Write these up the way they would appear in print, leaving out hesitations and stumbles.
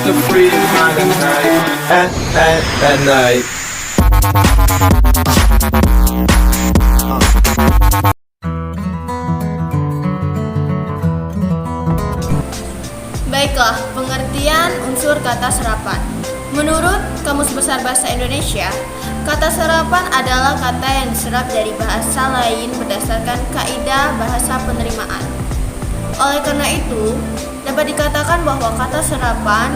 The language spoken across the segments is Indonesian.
the freedom high and night, at night. Baiklah, pengertian unsur kata serapan. Menurut Kamus Besar Bahasa Indonesia, kata serapan adalah kata yang diserap dari bahasa lain berdasarkan kaidah bahasa penerimaan. Oleh karena itu, dapat dikatakan bahwa kata serapan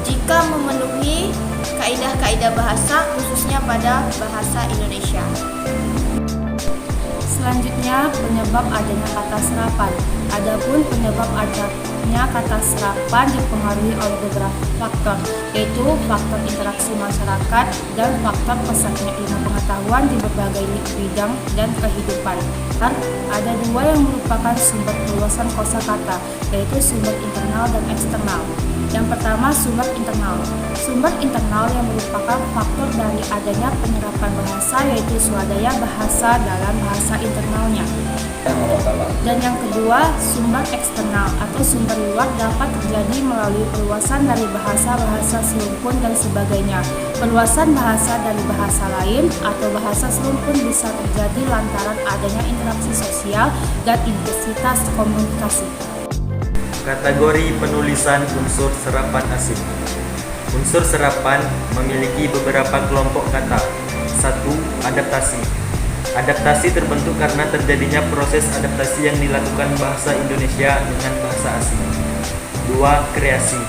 jika memenuhi kaidah-kaidah bahasa khususnya pada bahasa Indonesia. Selanjutnya, penyebab adanya kata serapan. Adapun penyebab adanya kata serapan dipengaruhi oleh beberapa faktor, yaitu faktor interaksi masyarakat dan faktor pesatnya ilmu pengetahuan di berbagai bidang dan kehidupan. Ada dua yang merupakan sumber perluasan kosakata, yaitu sumber internal dan eksternal. Yang pertama, sumber internal. Sumber internal yang merupakan faktor dari adanya penyerapan bahasa, yaitu swadaya bahasa dalam bahasa internalnya. Dan yang kedua, sumber eksternal atau sumber luar dapat terjadi melalui perluasan dari bahasa-bahasa serumpun dan sebagainya. Perluasan bahasa dari bahasa lain atau bahasa serumpun bisa terjadi lantaran adanya interaksi sosial dan intensitas komunikasi. Kategori penulisan unsur serapan asing. Unsur serapan memiliki beberapa kelompok kata. 1. Adaptasi. Adaptasi terbentuk karena terjadinya proses adaptasi yang dilakukan bahasa Indonesia dengan bahasa asing. 2. Kreasi.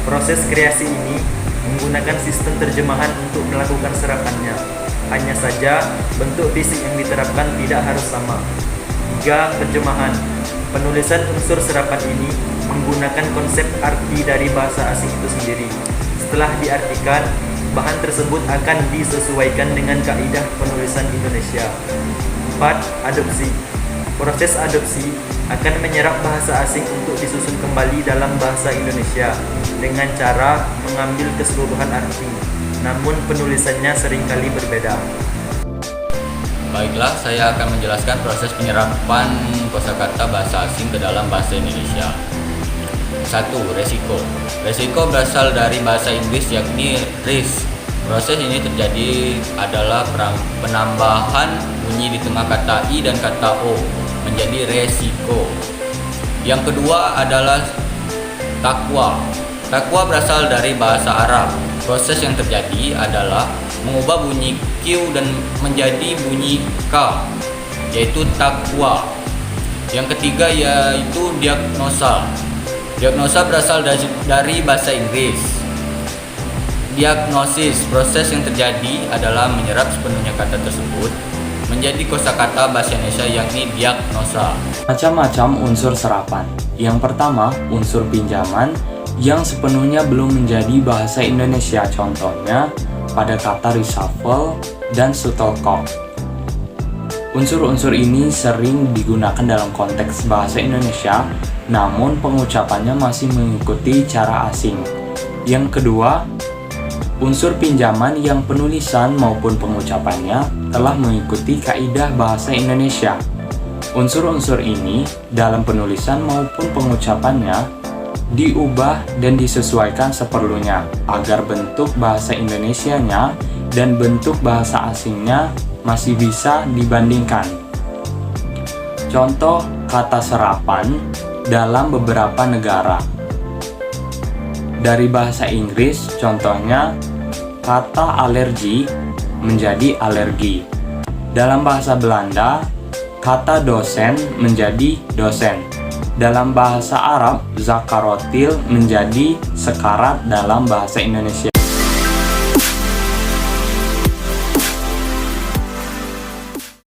Proses kreasi ini menggunakan sistem terjemahan untuk melakukan serapannya. Hanya saja bentuk fisik yang diterapkan tidak harus sama. 3. Terjemahan. Penulisan unsur serapan ini menggunakan konsep arti dari bahasa asing itu sendiri. Setelah diartikan, bahan tersebut akan disesuaikan dengan kaidah penulisan Indonesia. 4. Adopsi. Proses adopsi akan menyerap bahasa asing untuk disusun kembali dalam bahasa Indonesia dengan cara mengambil keseluruhan arti, namun penulisannya seringkali berbeda. Baiklah, saya akan menjelaskan proses penyerapan kosakata bahasa asing ke dalam bahasa Indonesia. 1. Resiko. Resiko berasal dari bahasa Inggris yakni risk. Proses ini terjadi adalah penambahan bunyi di tengah kata I dan kata O menjadi resiko. Yang kedua adalah takwa. Takwa berasal dari bahasa Arab. Proses yang terjadi adalah mengubah bunyi Q dan menjadi bunyi K, yaitu takwa. Yang ketiga yaitu diagnosa. Diagnosa berasal dari bahasa Inggris. Diagnosis, proses yang terjadi adalah menyerap sepenuhnya kata tersebut menjadi kosakata bahasa Indonesia yakni diagnosa. Macam-macam unsur serapan. Yang pertama, unsur pinjaman yang sepenuhnya belum menjadi bahasa Indonesia, contohnya pada kata reshuffle dan shuttlecock. Unsur-unsur ini sering digunakan dalam konteks bahasa Indonesia, namun pengucapannya masih mengikuti cara asing. Yang kedua, unsur pinjaman yang penulisan maupun pengucapannya telah mengikuti kaidah bahasa Indonesia. Unsur-unsur ini dalam penulisan maupun pengucapannya diubah dan disesuaikan seperlunya agar bentuk bahasa Indonesianya dan bentuk bahasa asingnya masih bisa dibandingkan. Contoh kata serapan dalam beberapa negara. Dari bahasa Inggris, contohnya kata alergi menjadi alergi. Dalam bahasa Belanda, kata dosen menjadi dosen. Dalam bahasa Arab, zakarotil menjadi sekarat dalam bahasa Indonesia.